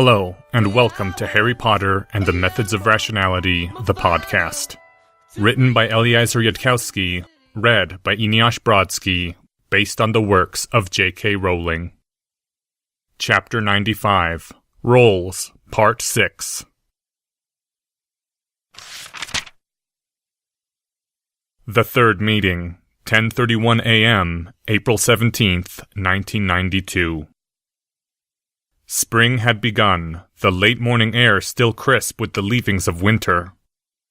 Hello, and welcome to Harry Potter and the Methods of Rationality, the podcast. Written by Eliezer Yudkowsky, read by Eneasz Brodsky, based on the works of J.K. Rowling. Chapter 95, Roles, Part 6. The Third Meeting, 10:31 a.m., April 17th, 1992. Spring had begun, the late morning air still crisp with the leavings of winter.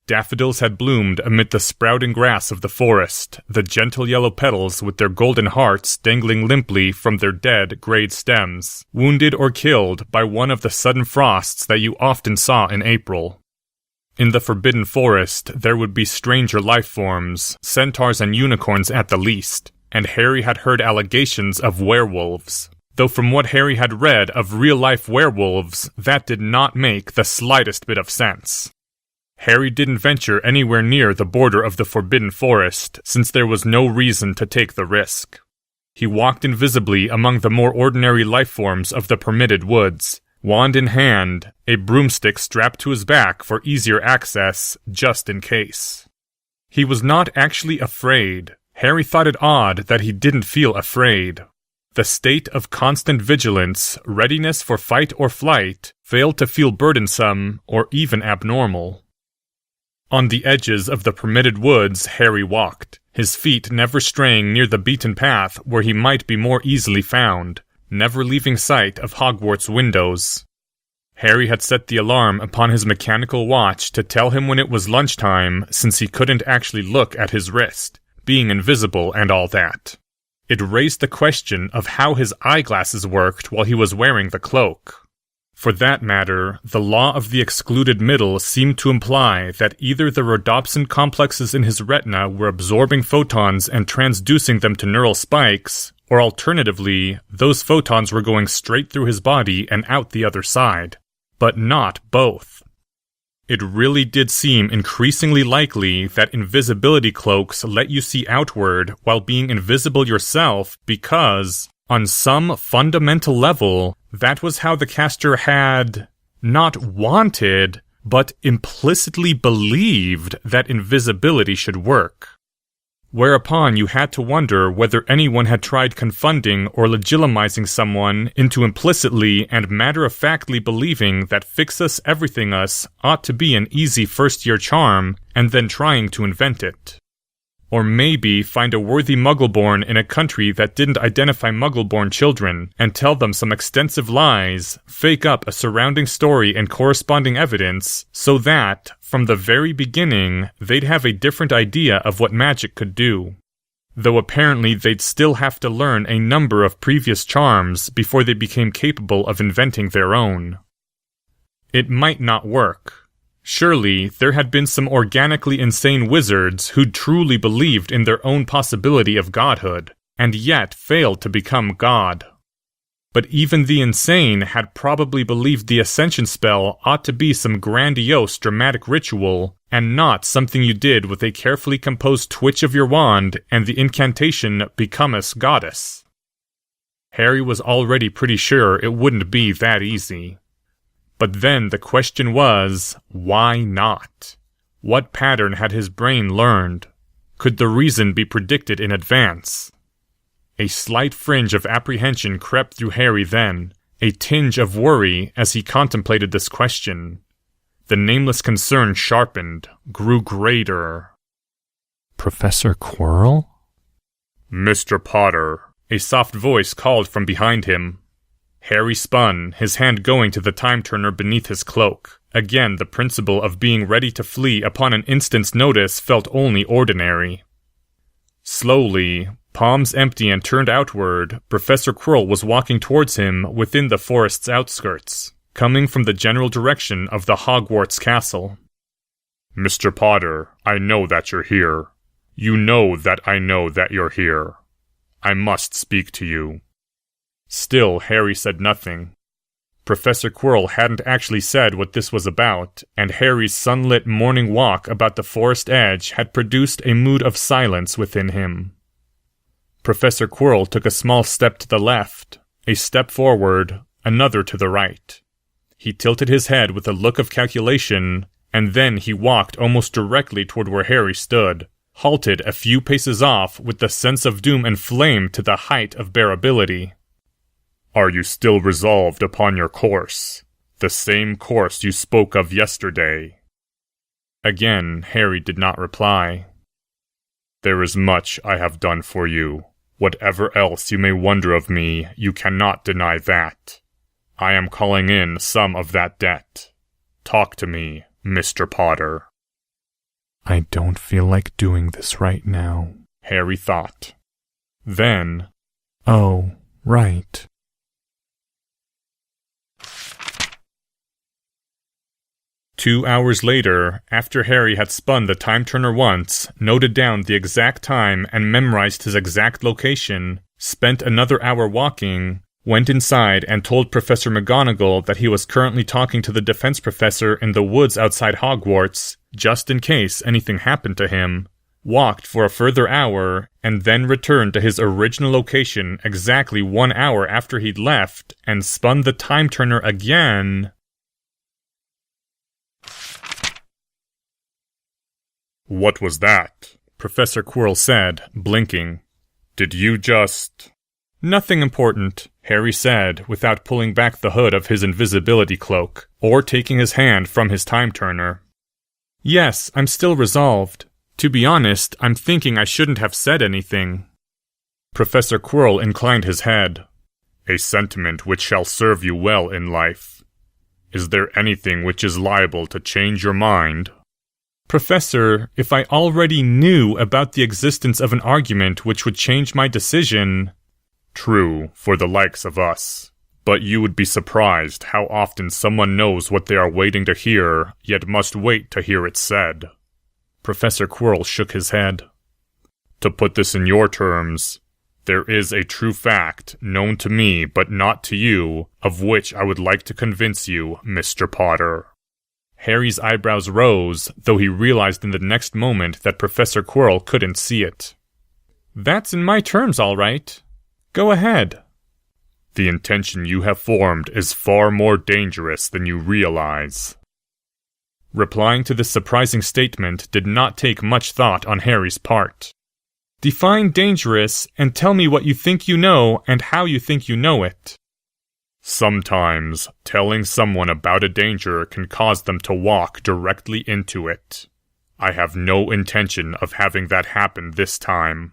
Daffodils had bloomed amid the sprouting grass of the forest, the gentle yellow petals with their golden hearts dangling limply from their dead, grayed stems, wounded or killed by one of the sudden frosts that you often saw in April. In the Forbidden Forest, there would be stranger life forms, centaurs and unicorns at the least, and Harry had heard allegations of werewolves. Though from what Harry had read of real-life werewolves, that did not make the slightest bit of sense. Harry didn't venture anywhere near the border of the Forbidden Forest, since there was no reason to take the risk. He walked invisibly among the more ordinary life forms of the permitted woods, wand in hand, a broomstick strapped to his back for easier access, just in case. He was not actually afraid. Harry thought it odd that he didn't feel afraid. The state of constant vigilance, readiness for fight or flight, failed to feel burdensome or even abnormal. On the edges of the permitted woods, Harry walked, his feet never straying near the beaten path where he might be more easily found, never leaving sight of Hogwarts windows. Harry had set the alarm upon his mechanical watch to tell him when it was lunchtime, since he couldn't actually look at his wrist, being invisible and all that. It raised the question of how his eyeglasses worked while he was wearing the cloak. For that matter, the law of the excluded middle seemed to imply that either the rhodopsin complexes in his retina were absorbing photons and transducing them to neural spikes, or alternatively, those photons were going straight through his body and out the other side. But not both. It really did seem increasingly likely that invisibility cloaks let you see outward while being invisible yourself because, on some fundamental level, that was how the caster had not wanted, but implicitly believed that invisibility should work. Whereupon you had to wonder whether anyone had tried confunding or legitimizing someone into implicitly and matter-of-factly believing that Fix Us Everything Us ought to be an easy first-year charm, and then trying to invent it. Or maybe find a worthy Muggleborn in a country that didn't identify Muggleborn children, and tell them some extensive lies, fake up a surrounding story and corresponding evidence, so that, from the very beginning, they'd have a different idea of what magic could do. Though apparently they'd still have to learn a number of previous charms before they became capable of inventing their own. It might not work. Surely, there had been some organically insane wizards who truly believed in their own possibility of godhood, and yet failed to become God. But even the insane had probably believed the Ascension spell ought to be some grandiose dramatic ritual, and not something you did with a carefully composed twitch of your wand and the incantation Become Us Goddess. Harry was already pretty sure it wouldn't be that easy. But then the question was, why not? What pattern had his brain learned? Could the reason be predicted in advance? A slight fringe of apprehension crept through Harry then, a tinge of worry as he contemplated this question. The nameless concern sharpened, grew greater. Professor Quirrell? Mr. Potter, a soft voice called from behind him. Harry spun, his hand going to the time-turner beneath his cloak. Again, the principle of being ready to flee upon an instant's notice felt only ordinary. Slowly, palms empty and turned outward, Professor Quirrell was walking towards him within the forest's outskirts, coming from the general direction of the Hogwarts castle. Mr. Potter, I know that you're here. You know that I know that you're here. I must speak to you. Still, Harry said nothing. Professor Quirrell hadn't actually said what this was about, and Harry's sunlit morning walk about the forest edge had produced a mood of silence within him. Professor Quirrell took a small step to the left, a step forward, another to the right. He tilted his head with a look of calculation, and then he walked almost directly toward where Harry stood, halted a few paces off with the sense of doom inflamed to the height of bearability. "Are you still resolved upon your course? The same course you spoke of yesterday?" Again, Harry did not reply. "There is much I have done for you. Whatever else you may wonder of me, you cannot deny that. I am calling in some of that debt. Talk to me, Mr. Potter." I don't feel like doing this right now, Harry thought. Then, oh, right. "2 hours later, after Harry had spun the time turner once, noted down the exact time and memorized his exact location, spent another hour walking, went inside and told Professor McGonagall that he was currently talking to the defense professor in the woods outside Hogwarts, just in case anything happened to him, walked for a further hour, and then returned to his original location exactly 1 hour after he'd left, and spun the time turner again. "What was that?" Professor Quirrell said, blinking. "Did you just—" "Nothing important," Harry said, without pulling back the hood of his invisibility cloak, or taking his hand from his time turner. "Yes, I'm still resolved. To be honest, I'm thinking I shouldn't have said anything." Professor Quirrell inclined his head. "A sentiment which shall serve you well in life. Is there anything which is liable to change your mind?" "Professor, if I already knew about the existence of an argument which would change my decision—" "True, for the likes of us. But you would be surprised how often someone knows what they are waiting to hear, yet must wait to hear it said." Professor Quirrell shook his head. "To put this in your terms, there is a true fact, known to me but not to you, of which I would like to convince you, Mr. Potter." Harry's eyebrows rose, though he realized in the next moment that Professor Quirrell couldn't see it. "That's in my terms, all right. Go ahead." "The intention you have formed is far more dangerous than you realize." Replying to this surprising statement did not take much thought on Harry's part. "Define dangerous, and tell me what you think you know and how you think you know it." "Sometimes, telling someone about a danger can cause them to walk directly into it. I have no intention of having that happen this time.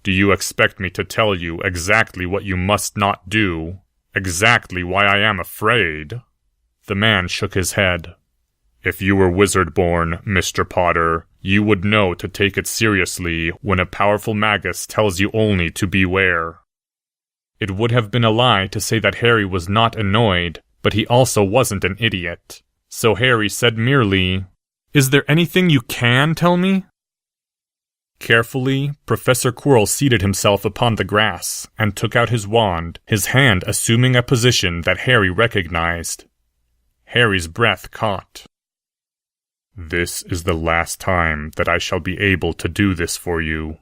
Do you expect me to tell you exactly what you must not do? Exactly why I am afraid?" The man shook his head. "If you were wizard-born, Mr. Potter, you would know to take it seriously when a powerful magus tells you only to beware." It would have been a lie to say that Harry was not annoyed, but he also wasn't an idiot. So Harry said merely, "Is there anything you can tell me?" Carefully, Professor Quirrell seated himself upon the grass and took out his wand, his hand assuming a position that Harry recognized. Harry's breath caught. "This is the last time that I shall be able to do this for you."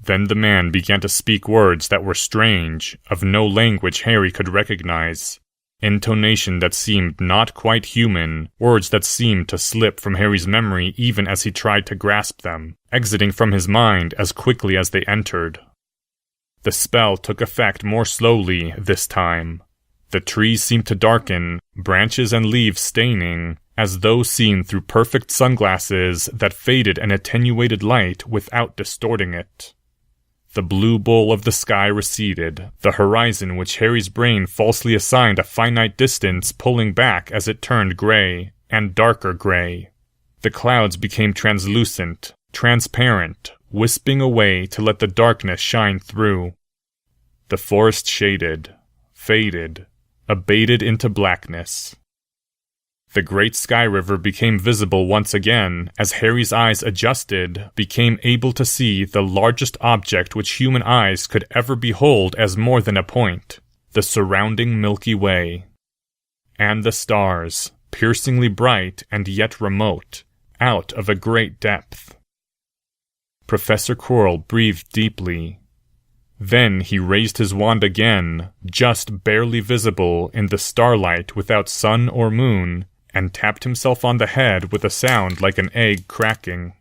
Then the man began to speak words that were strange, of no language Harry could recognize. Intonation that seemed not quite human, words that seemed to slip from Harry's memory even as he tried to grasp them, exiting from his mind as quickly as they entered. The spell took effect more slowly this time. The trees seemed to darken, branches and leaves staining, as though seen through perfect sunglasses that faded an attenuated light without distorting it. The blue bowl of the sky receded, the horizon which Harry's brain falsely assigned a finite distance pulling back as it turned gray, and darker gray. The clouds became translucent, transparent, wisping away to let the darkness shine through. The forest shaded, faded, abated into blackness. The great sky river became visible once again as Harry's eyes adjusted, became able to see the largest object which human eyes could ever behold as more than a point, the surrounding Milky Way. And the stars, piercingly bright and yet remote, out of a great depth. Professor Quirrell breathed deeply. Then he raised his wand again, just barely visible in the starlight without sun or moon, and tapped himself on the head with a sound like an egg cracking.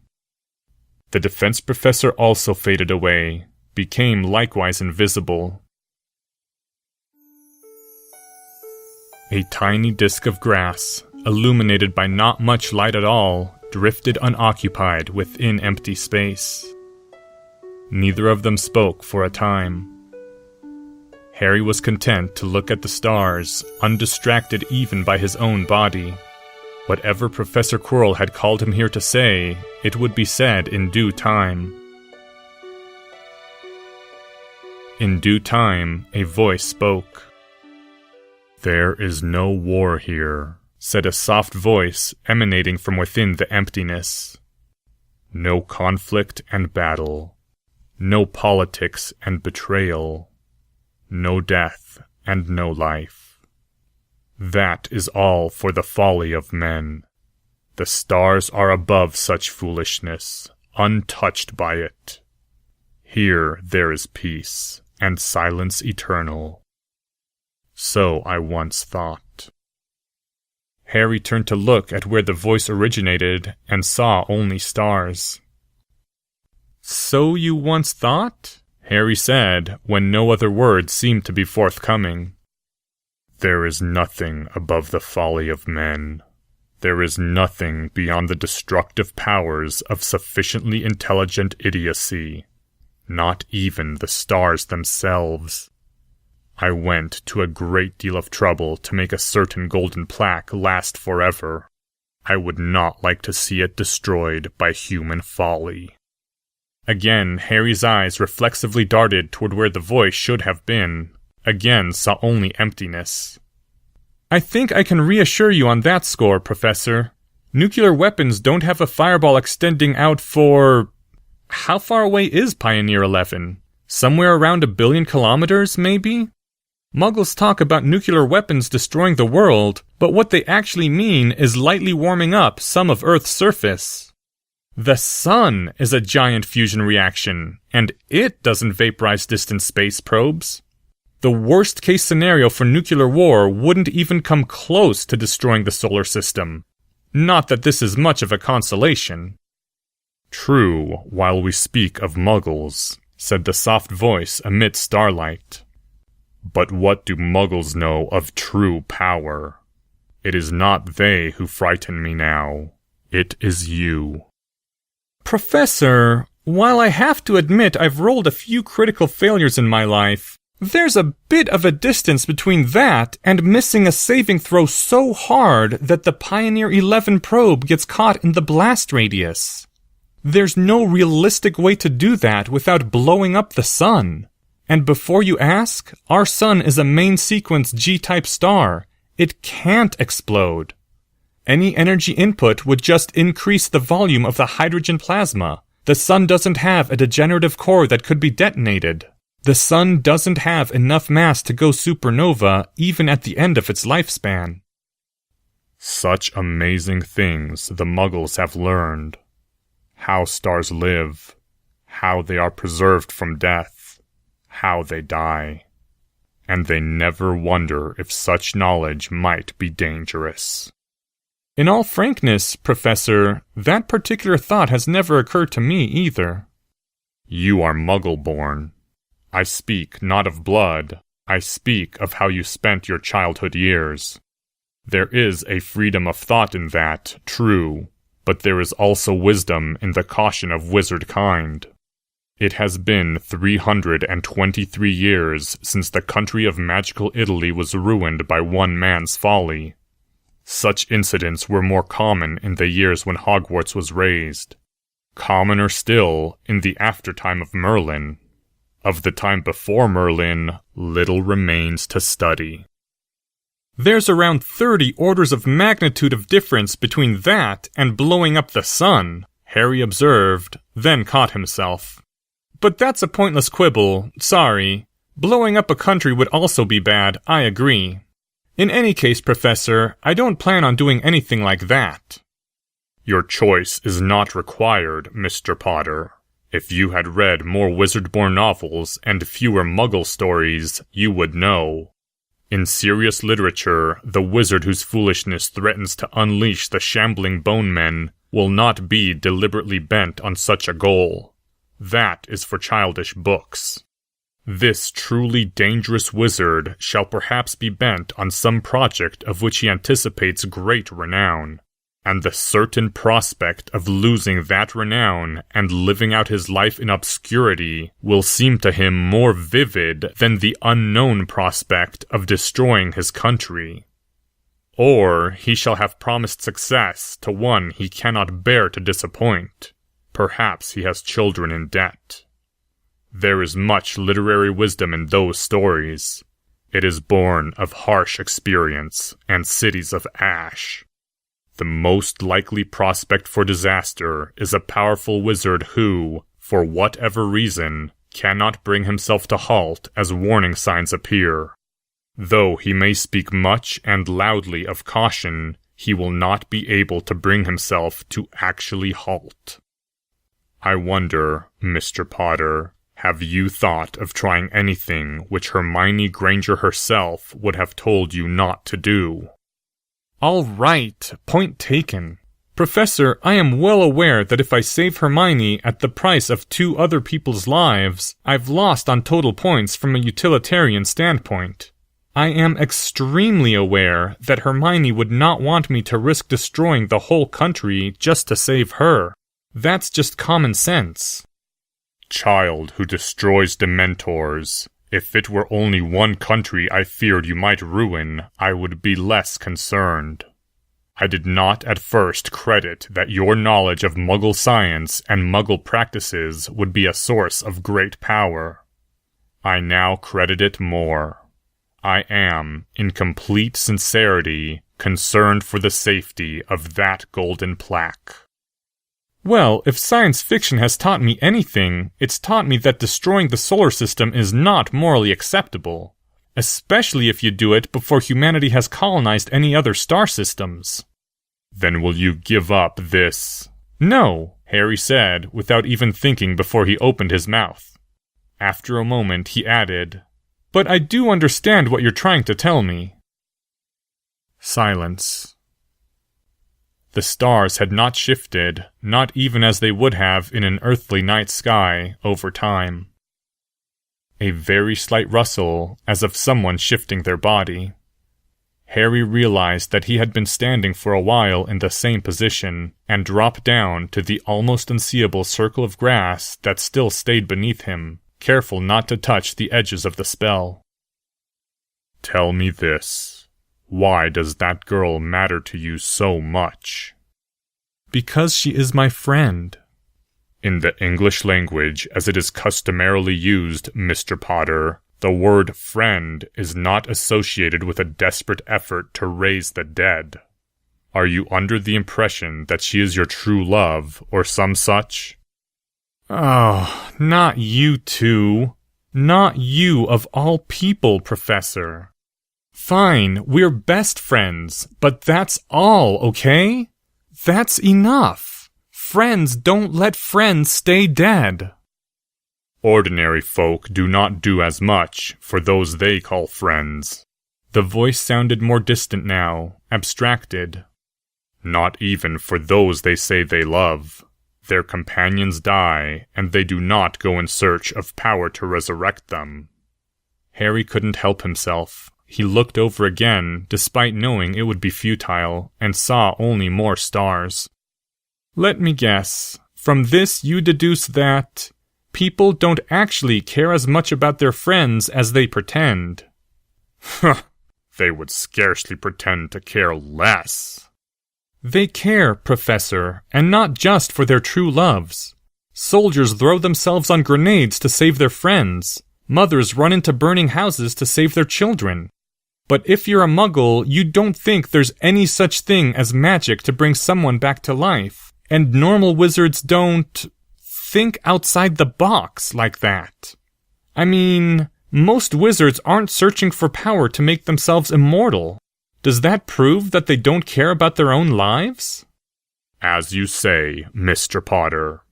The defense professor also faded away, became likewise invisible. A tiny disk of grass, illuminated by not much light at all, drifted unoccupied within empty space. Neither of them spoke for a time. Harry was content to look at the stars, undistracted even by his own body. Whatever Professor Quirrell had called him here to say, it would be said in due time. In due time, a voice spoke. "There is no war here," said a soft voice emanating from within the emptiness. "No conflict and battle. No politics and betrayal. No death and no life. That is all for the folly of men. The stars are above such foolishness, untouched by it. Here there is peace and silence eternal. So I once thought." Harry turned to look at where the voice originated and saw only stars. "So you once thought?" Harry said, when no other words seemed to be forthcoming. "There is nothing above the folly of men. There is nothing beyond the destructive powers of sufficiently intelligent idiocy. Not even the stars themselves. I went to a great deal of trouble to make a certain golden plaque last forever. I would not like to see it destroyed by human folly." Again, Harry's eyes reflexively darted toward where the voice should have been. Again, saw only emptiness. "I think I can reassure you on that score, Professor. Nuclear weapons don't have a fireball extending out for... How far away is Pioneer 11? Somewhere around 1 billion kilometers, maybe? Muggles talk about nuclear weapons destroying the world, but what they actually mean is lightly warming up some of Earth's surface. The sun is a giant fusion reaction, and it doesn't vaporize distant space probes. The worst-case scenario for nuclear war wouldn't even come close to destroying the solar system. Not that this is much of a consolation." "True, while we speak of Muggles," said the soft voice amid starlight. "But what do Muggles know of true power? It is not they who frighten me now. It is you." "Professor, while I have to admit I've rolled a few critical failures in my life, there's a bit of a distance between that and missing a saving throw so hard that the Pioneer 11 probe gets caught in the blast radius. There's no realistic way to do that without blowing up the sun. And before you ask, our sun is a main sequence G-type star. It can't explode. Any energy input would just increase the volume of the hydrogen plasma. The sun doesn't have a degenerative core that could be detonated. The sun doesn't have enough mass to go supernova even at the end of its lifespan." "Such amazing things the Muggles have learned. How stars live, how they are preserved from death, how they die. And they never wonder if such knowledge might be dangerous." "In all frankness, Professor, that particular thought has never occurred to me either." "You are Muggle-born. I speak not of blood, I speak of how you spent your childhood years. There is a freedom of thought in that, true, but there is also wisdom in the caution of wizard kind. It has been 323 years since the country of magical Italy was ruined by one man's folly. Such incidents were more common in the years when Hogwarts was raised. Commoner still in the aftertime of Merlin. Of the time before Merlin, little remains to study." "There's around 30 orders of magnitude of difference between that and blowing up the sun," Harry observed, then caught himself. "But that's a pointless quibble, sorry. Blowing up a country would also be bad, I agree. In any case, Professor, I don't plan on doing anything like that." "Your choice is not required, Mr. Potter. If you had read more wizard-born novels and fewer Muggle stories, you would know. In serious literature, the wizard whose foolishness threatens to unleash the shambling bone men will not be deliberately bent on such a goal. That is for childish books. This truly dangerous wizard shall perhaps be bent on some project of which he anticipates great renown, and the certain prospect of losing that renown and living out his life in obscurity will seem to him more vivid than the unknown prospect of destroying his country. Or he shall have promised success to one he cannot bear to disappoint. Perhaps he has children in debt. There is much literary wisdom in those stories. It is born of harsh experience and cities of ash. The most likely prospect for disaster is a powerful wizard who, for whatever reason, cannot bring himself to halt as warning signs appear. Though he may speak much and loudly of caution, he will not be able to bring himself to actually halt. I wonder, Mr. Potter, have you thought of trying anything which Hermione Granger herself would have told you not to do? All right, point taken. Professor, I am well aware that if I save Hermione at the price of 2 other people's lives, I've lost on total points from a utilitarian standpoint. I am extremely aware that Hermione would not want me to risk destroying the whole country just to save her. That's just common sense. Child who destroys Dementors. If it were only one country I feared you might ruin, I would be less concerned. I did not at first credit that your knowledge of Muggle science and Muggle practices would be a source of great power. I now credit it more. I am, in complete sincerity, concerned for the safety of that golden plaque. Well, if science fiction has taught me anything, it's taught me that destroying the solar system is not morally acceptable, especially if you do it before humanity has colonized any other star systems. Then will you give up this? No, Harry said, without even thinking before he opened his mouth. After a moment, he added, "But I do understand what you're trying to tell me." Silence. The stars had not shifted, not even as they would have in an earthly night sky, over time. A very slight rustle, as of someone shifting their body. Harry realized that he had been standing for a while in the same position, and dropped down to the almost unseeable circle of grass that still stayed beneath him, careful not to touch the edges of the spell. Tell me this. Why does that girl matter to you so much? Because she is my friend. In the English language as it is customarily used, Mr. Potter, the word friend is not associated with a desperate effort to raise the dead. Are you under the impression that she is your true love, or some such? Oh, not you two. Not you of all people, Professor. Fine, we're best friends, but that's all, okay? That's enough. Friends don't let friends stay dead. Ordinary folk do not do as much for those they call friends. The voice sounded more distant now, abstracted. Not even for those they say they love. Their companions die, and they do not go in search of power to resurrect them. Harry couldn't help himself. He looked over again, despite knowing it would be futile, and saw only more stars. Let me guess. From this you deduce that people don't actually care as much about their friends as they pretend. They would scarcely pretend to care less. They care, Professor, and not just for their true loves. Soldiers throw themselves on grenades to save their friends. Mothers run into burning houses to save their children. But if you're a Muggle, you don't think there's any such thing as magic to bring someone back to life. And normal wizards don't think outside the box like that. I mean, most wizards aren't searching for power to make themselves immortal. Does that prove that they don't care about their own lives? As you say, Mr. Potter.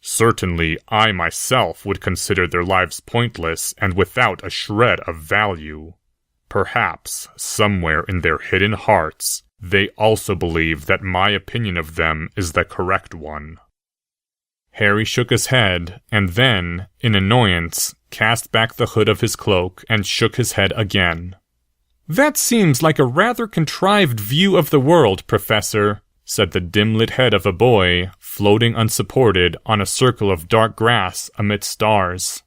Certainly, I myself would consider their lives pointless and without a shred of value. Perhaps, somewhere in their hidden hearts, they also believe that my opinion of them is the correct one. Harry shook his head, and then, in annoyance, cast back the hood of his cloak and shook his head again. "That seems like a rather contrived view of the world, Professor," said the dim-lit head of a boy, floating unsupported on a circle of dark grass amidst stars.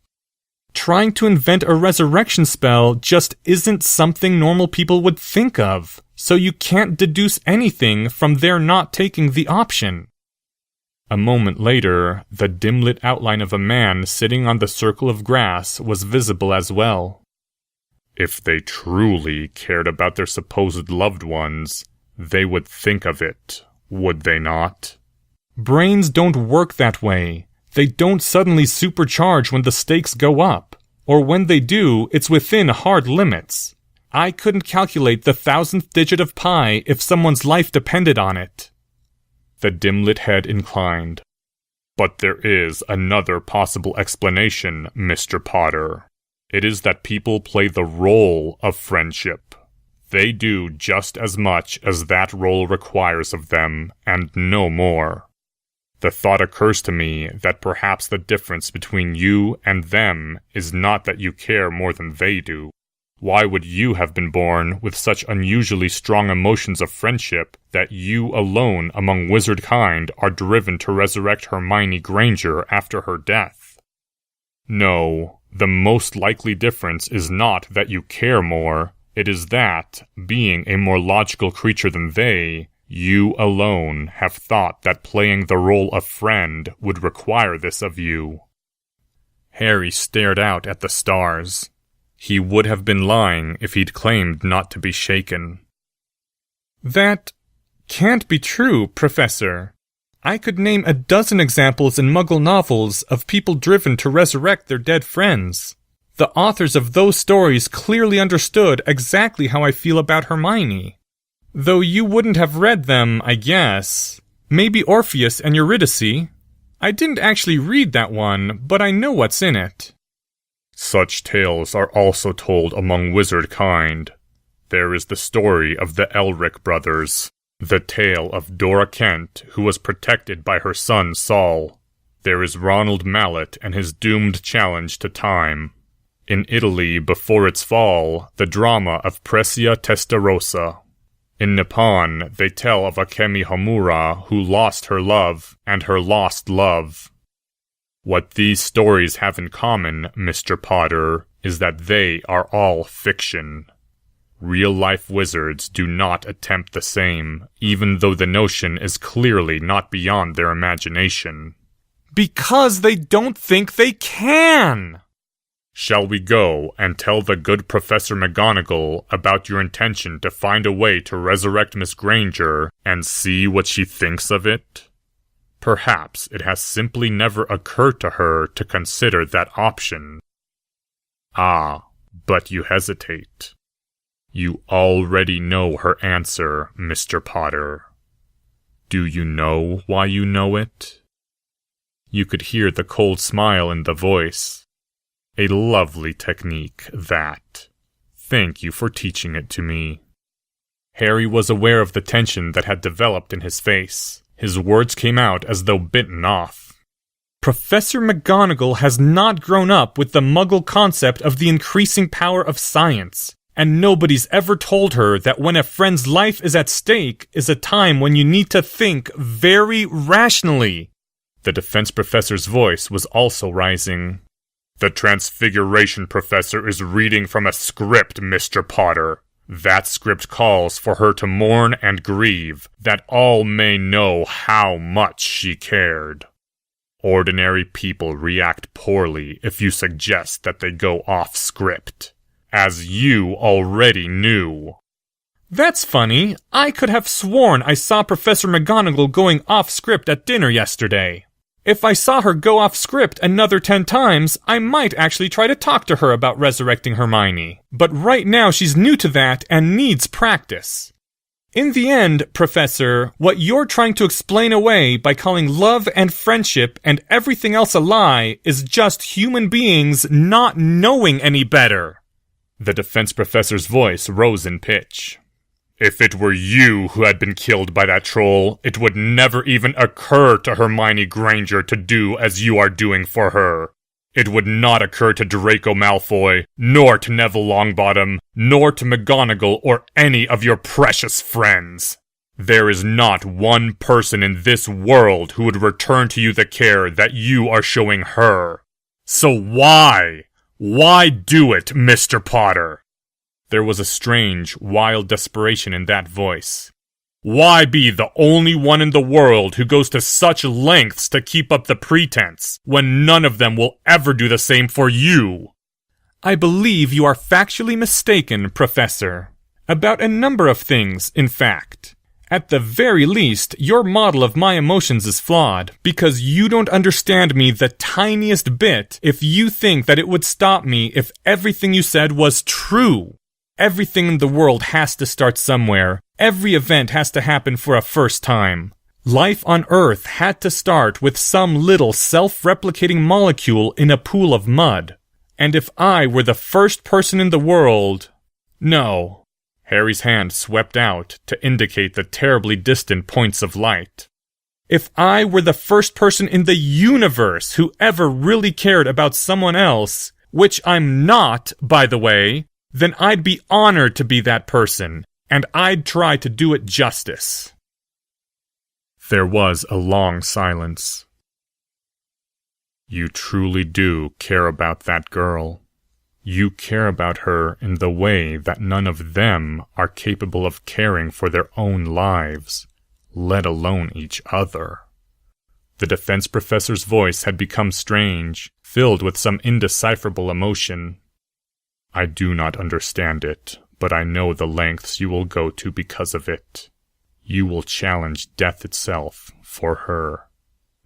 "Trying to invent a resurrection spell just isn't something normal people would think of, so you can't deduce anything from their not taking the option." A moment later, the dim-lit outline of a man sitting on the circle of grass was visible as well. If they truly cared about their supposed loved ones, they would think of it, would they not? Brains don't work that way. They don't suddenly supercharge when the stakes go up, or when they do, it's within hard limits. I couldn't calculate the 1,000th digit of pi if someone's life depended on it. The dim-lit head inclined. But there is another possible explanation, Mr. Potter. It is that people play the role of friendship. They do just as much as that role requires of them, and no more. The thought occurs to me that perhaps the difference between you and them is not that you care more than they do. Why would you have been born with such unusually strong emotions of friendship that you alone among wizard kind are driven to resurrect Hermione Granger after her death? No, the most likely difference is not that you care more. It is that, being a more logical creature than they, you alone have thought that playing the role of friend would require this of you. Harry stared out at the stars. He would have been lying if he'd claimed not to be shaken. "That can't be true, Professor. I could name a dozen examples in Muggle novels of people driven to resurrect their dead friends. The authors of those stories clearly understood exactly how I feel about Hermione. Though you wouldn't have read them, I guess. Maybe Orpheus and Eurydice. I didn't actually read that one, but I know what's in it." Such tales are also told among wizard kind. There is the story of the Elric brothers, the tale of Dora Kent, who was protected by her son Saul. There is Ronald Mallet and his doomed challenge to time. In Italy, before its fall, the drama of Presia Testarossa. In Nippon, they tell of Akemi Hamura, who lost her love, and her lost love. What these stories have in common, Mr. Potter, is that they are all fiction. Real-life wizards do not attempt the same, even though the notion is clearly not beyond their imagination. Because they don't think they can! Shall we go and tell the good Professor McGonagall about your intention to find a way to resurrect Miss Granger and see what she thinks of it? Perhaps it has simply never occurred to her to consider that option. Ah, but you hesitate. You already know her answer, Mr. Potter. Do you know why you know it? You could hear the cold smile in the voice. A lovely technique, that. Thank you for teaching it to me. Harry was aware of the tension that had developed in his face. His words came out as though bitten off. Professor McGonagall has not grown up with the Muggle concept of the increasing power of science, and nobody's ever told her that when a friend's life is at stake is a time when you need to think very rationally. The defense professor's voice was also rising. The Transfiguration Professor is reading from a script, Mr. Potter. That script calls for her to mourn and grieve, that all may know how much she cared. Ordinary people react poorly if you suggest that they go off script, as you already knew. That's funny. I could have sworn I saw Professor McGonagall going off script at dinner yesterday. If I saw her go off script another 10 times, I might actually try to talk to her about resurrecting Hermione. But right now she's new to that and needs practice. In the end, Professor, what you're trying to explain away by calling love and friendship and everything else a lie is just human beings not knowing any better. The defense professor's voice rose in pitch. If it were you who had been killed by that troll, it would never even occur to Hermione Granger to do as you are doing for her. It would not occur to Draco Malfoy, nor to Neville Longbottom, nor to McGonagall or any of your precious friends. There is not one person in this world who would return to you the care that you are showing her. So why? Why do it, Mr. Potter? There was a strange, wild desperation in that voice. Why be the only one in the world who goes to such lengths to keep up the pretense, when none of them will ever do the same for you? I believe you are factually mistaken, Professor. About a number of things, in fact. At the very least, your model of my emotions is flawed, because you don't understand me the tiniest bit if you think that it would stop me if everything you said was true. Everything in the world has to start somewhere. Every event has to happen for a first time. Life on Earth had to start with some little self-replicating molecule in a pool of mud. And if I were the first person in the world... No. Harry's hand swept out to indicate the terribly distant points of light. If I were the first person in the universe who ever really cared about someone else, which I'm not, by the way, then I'd be honored to be that person, and I'd try to do it justice. There was a long silence. You truly do care about that girl. You care about her in the way that none of them are capable of caring for their own lives, let alone each other. The defense professor's voice had become strange, filled with some indecipherable emotion. I do not understand it, but I know the lengths you will go to because of it. You will challenge death itself for her.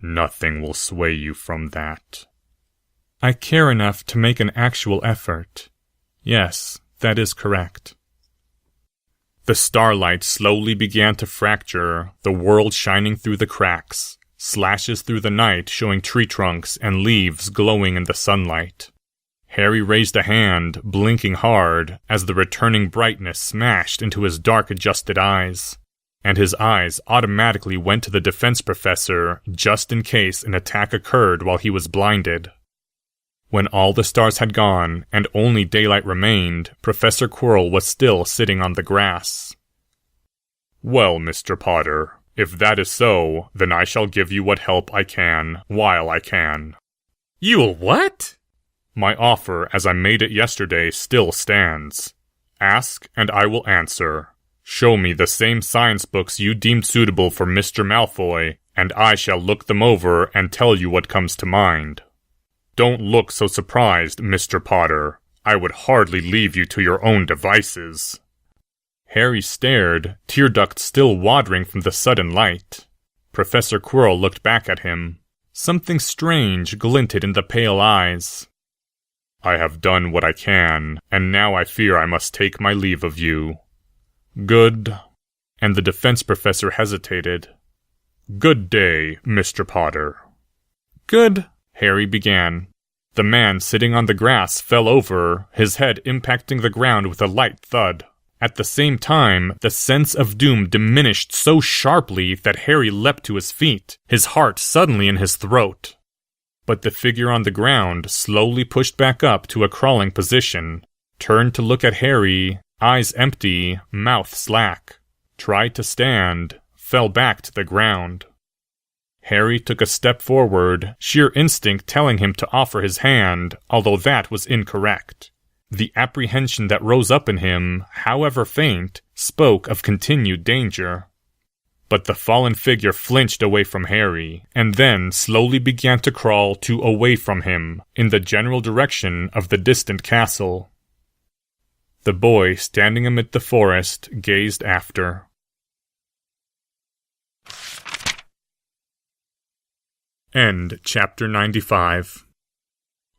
Nothing will sway you from that. I care enough to make an actual effort. Yes, that is correct. The starlight slowly began to fracture, the world shining through the cracks, slashes through the night showing tree trunks and leaves glowing in the sunlight. Harry raised a hand, blinking hard, as the returning brightness smashed into his dark-adjusted eyes, and his eyes automatically went to the defense professor just in case an attack occurred while he was blinded. When all the stars had gone and only daylight remained, Professor Quirrell was still sitting on the grass. Well, Mr. Potter, if that is so, then I shall give you what help I can, while I can. You'll what? My offer, as I made it yesterday, still stands. Ask, and I will answer. Show me the same science books you deemed suitable for Mr. Malfoy, and I shall look them over and tell you what comes to mind. Don't look so surprised, Mr. Potter. I would hardly leave you to your own devices. Harry stared, tear ducts still watering from the sudden light. Professor Quirrell looked back at him. Something strange glinted in the pale eyes. I have done what I can, and now I fear I must take my leave of you. Good. And the defense professor hesitated. Good day, Mr. Potter. Good, Harry began. The man sitting on the grass fell over, his head impacting the ground with a light thud. At the same time, the sense of doom diminished so sharply that Harry leapt to his feet, his heart suddenly in his throat. But the figure on the ground slowly pushed back up to a crawling position, turned to look at Harry, eyes empty, mouth slack, tried to stand, fell back to the ground. Harry took a step forward, sheer instinct telling him to offer his hand, although that was incorrect. The apprehension that rose up in him, however faint, spoke of continued danger. But the fallen figure flinched away from Harry, and then slowly began to crawl away from him, in the general direction of the distant castle. The boy, standing amid the forest, gazed after. End Chapter 95.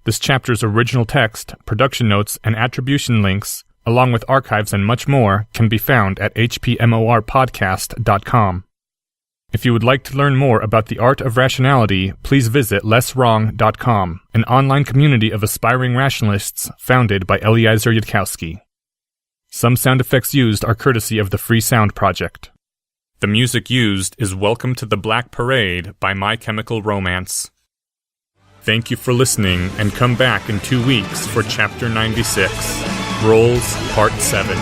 This chapter's original text, production notes, and attribution links along with archives and much more, can be found at hpmorpodcast.com. If you would like to learn more about the art of rationality, please visit lesswrong.com, an online community of aspiring rationalists founded by Eliezer Yudkowsky. Some sound effects used are courtesy of the Free Sound Project. The music used is Welcome to the Black Parade by My Chemical Romance. Thank you for listening, and come back in 2 weeks for Chapter 96, Roles, Part 7.